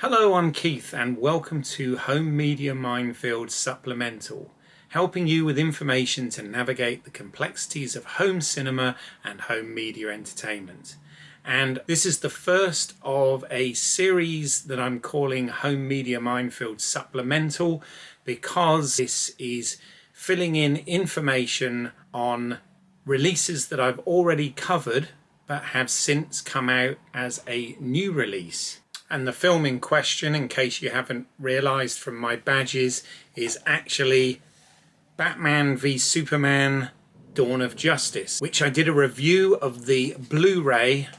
Hello, I'm Keith and welcome to Home Media Minefield Supplemental, helping you with information to navigate the complexities of home cinema and home media entertainment. And this is the first of a series that I'm calling Home Media Minefield Supplemental because this is filling in information on releases that I've already covered but have since come out as a new release. And the film in question, in case you haven't realised from my badges, is actually Batman v Superman Dawn of Justice, which I did a review of the Blu-ray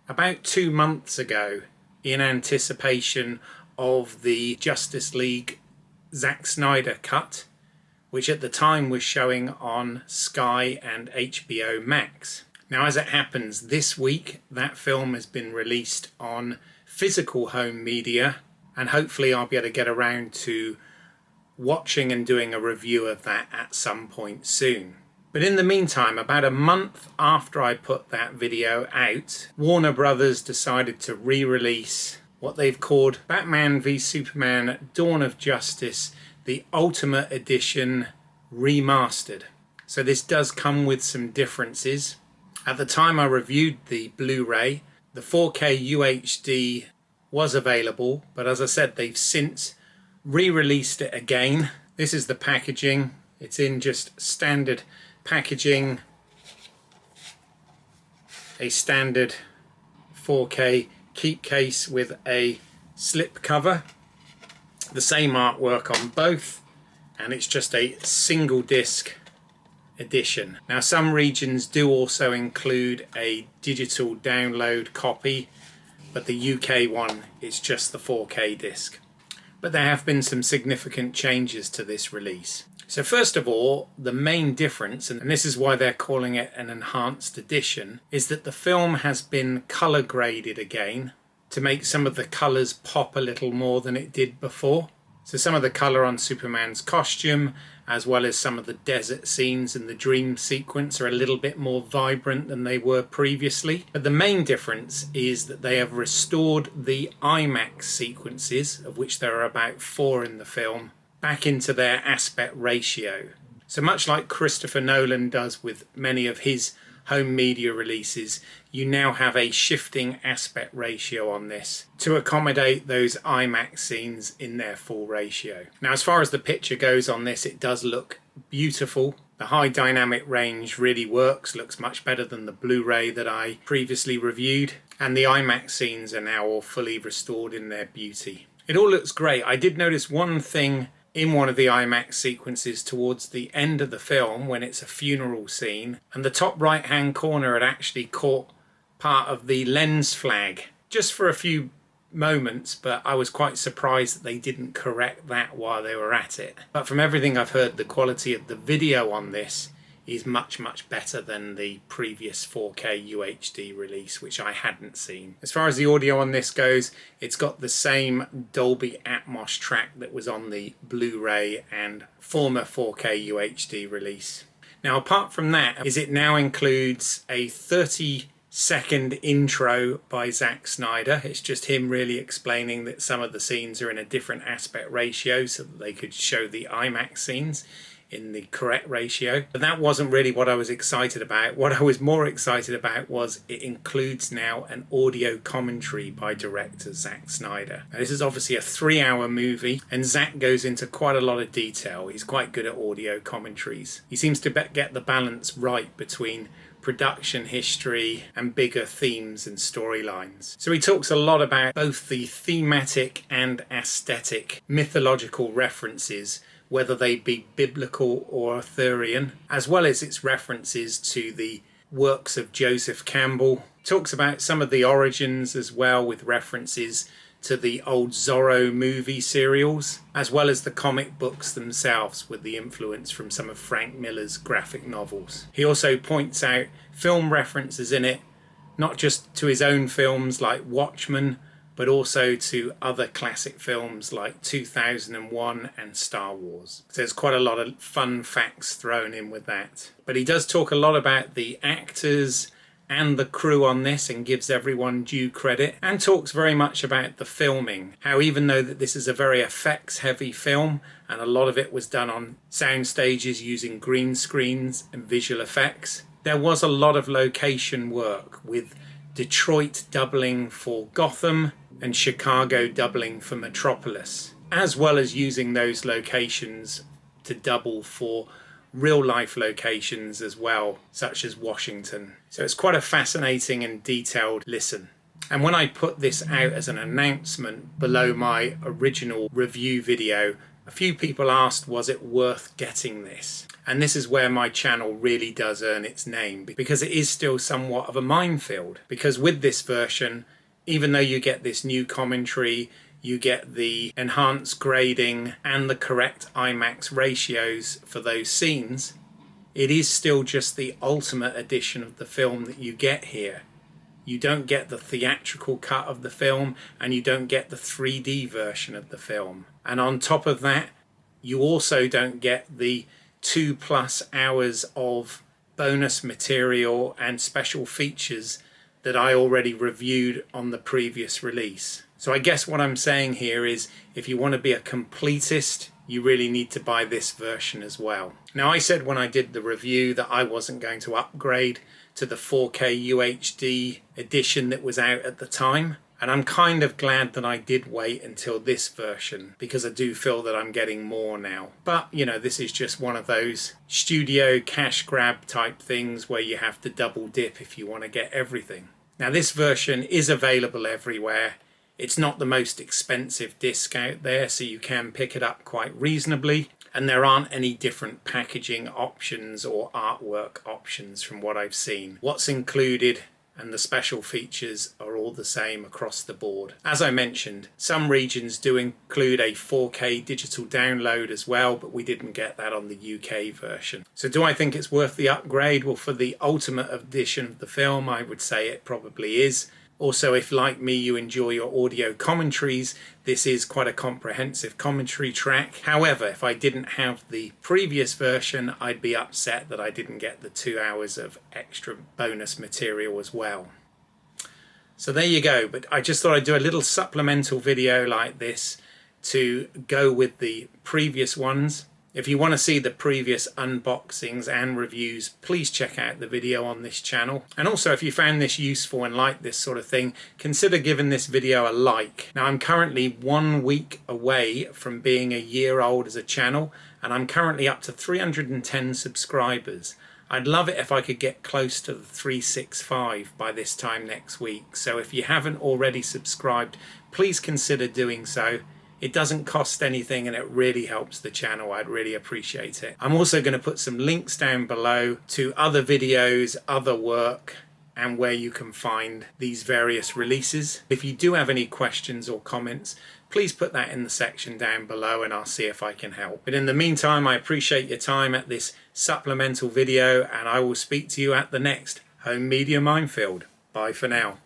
about 2 months ago in anticipation of the Justice League Zack Snyder cut, which at the time was showing on Sky and HBO Max. Now, as it happens, this week that film has been released on physical home media, and hopefully I'll be able to get around to watching and doing a review of that at some point soon. But in the meantime, about a month after I put that video out, Warner Brothers decided to re-release what they've called Batman v Superman Dawn of Justice, the Ultimate Edition Remastered. So this does come with some differences. At the time I reviewed the Blu-ray, the 4K UHD was available, but as I said, they've since re-released it again. This is the packaging. It's in just standard packaging, a standard 4K keep case with a slip cover, the same artwork on both, and it's just a single disc edition. Now, some regions do also include a digital download copy, but the UK one is just the 4K disc. But there have been some significant changes to this release. So first of all, the main difference, and this is why they're calling it an enhanced edition, is that the film has been color graded again to make some of the colors pop a little more than it did before. So some of the colour on Superman's costume, as well as some of the desert scenes and the dream sequence, are a little bit more vibrant than they were previously. But the main difference is that they have restored the IMAX sequences, of which there are about 4 in the film, back into their aspect ratio. So much like Christopher Nolan does with many of his home media releases, you now have a shifting aspect ratio on this to accommodate those IMAX scenes in their full ratio. Now, as far as the picture goes on this, it does look beautiful. The high dynamic range really works, looks much better than the Blu-ray that I previously reviewed, and the IMAX scenes are now all fully restored in their beauty. It all looks great. I did notice one thing in one of the IMAX sequences towards the end of the film when it's a funeral scene, and the top right hand corner had actually caught part of the lens flag just for a few moments, but I was quite surprised that they didn't correct that while they were at it. But from everything I've heard, the quality of the video on this is much better than the previous 4K UHD release, which I hadn't seen. As far as the audio on this goes, it's got the same Dolby Atmos track that was on the Blu-ray and former 4K UHD release. Now, apart from that, it now includes a 30-second intro by Zack Snyder. It's just him really explaining that some of the scenes are in a different aspect ratio so that they could show the IMAX scenes in the correct ratio. But that wasn't really what I was excited about. What I was more excited about was it includes now an audio commentary by director Zack Snyder. Now, this is obviously a 3-hour movie, and Zack goes into quite a lot of detail. He's quite good at audio commentaries. He seems to get the balance right between production history and bigger themes and storylines. So he talks a lot about both the thematic and aesthetic mythological references, whether they be biblical or Arthurian, as well as its references to the works of Joseph Campbell. Talks about some of the origins as well, with references to the old Zorro movie serials, as well as the comic books themselves, with the influence from some of Frank Miller's graphic novels. He also points out film references in it, not just to his own films like Watchmen, but also to other classic films like 2001 and Star Wars. So there's quite a lot of fun facts thrown in with that. But he does talk a lot about the actors and the crew on this and gives everyone due credit, and talks very much about the filming. How even though that this is a very effects heavy film and a lot of it was done on sound stages using green screens and visual effects, there was a lot of location work, with Detroit doubling for Gotham and Chicago doubling for Metropolis, as well as using those locations to double for real life locations as well, such as Washington. So it's quite a fascinating and detailed listen. And when I put this out as an announcement below my original review video, a few people asked, was it worth getting this? And this is where my channel really does earn its name, because it is still somewhat of a minefield. Because with this version, even though you get this new commentary, you get the enhanced grading and the correct IMAX ratios for those scenes, it is still just the ultimate edition of the film that you get here. You don't get the theatrical cut of the film, and you don't get the 3D version of the film. And on top of that, you also don't get the 2+ hours of bonus material and special features that I already reviewed on the previous release. So I guess what I'm saying here is, if you want to be a completist, you really need to buy this version as well. Now, I said when I did the review that I wasn't going to upgrade to the 4K UHD edition that was out at the time. And I'm kind of glad that I did wait until this version, because I do feel that I'm getting more now. But, you know, this is just one of those studio cash grab type things where you have to double dip if you want to get everything. Now, this version is available everywhere. It's not the most expensive disc out there, so you can pick it up quite reasonably. And there aren't any different packaging options or artwork options from what I've seen. What's included and the special features are all the same across the board. As I mentioned, some regions do include a 4K digital download as well, but we didn't get that on the UK version. So do I think it's worth the upgrade? Well, for the ultimate edition of the film, I would say it probably is. Also, if like me you enjoy your audio commentaries, this is quite a comprehensive commentary track. However, if I didn't have the previous version, I'd be upset that I didn't get the 2 hours of extra bonus material as well. So there you go, but I just thought I'd do a little supplemental video like this to go with the previous ones. If you want to see the previous unboxings and reviews, please check out the video on this channel. And also, if you found this useful and like this sort of thing, consider giving this video a like. Now, I'm currently 1 week away from being a year old as a channel, and I'm currently up to 310 subscribers. I'd love it if I could get close to the 365 by this time next week. So if you haven't already subscribed, please consider doing so. It doesn't cost anything and it really helps the channel. I'd really appreciate it. I'm also going to put some links down below to other videos, other work, and where you can find these various releases. If you do have any questions or comments, please put that in the section down below and I'll see if I can help. But in the meantime, I appreciate your time at this supplemental video, and I will speak to you at the next Home Media Minefield. Bye for now.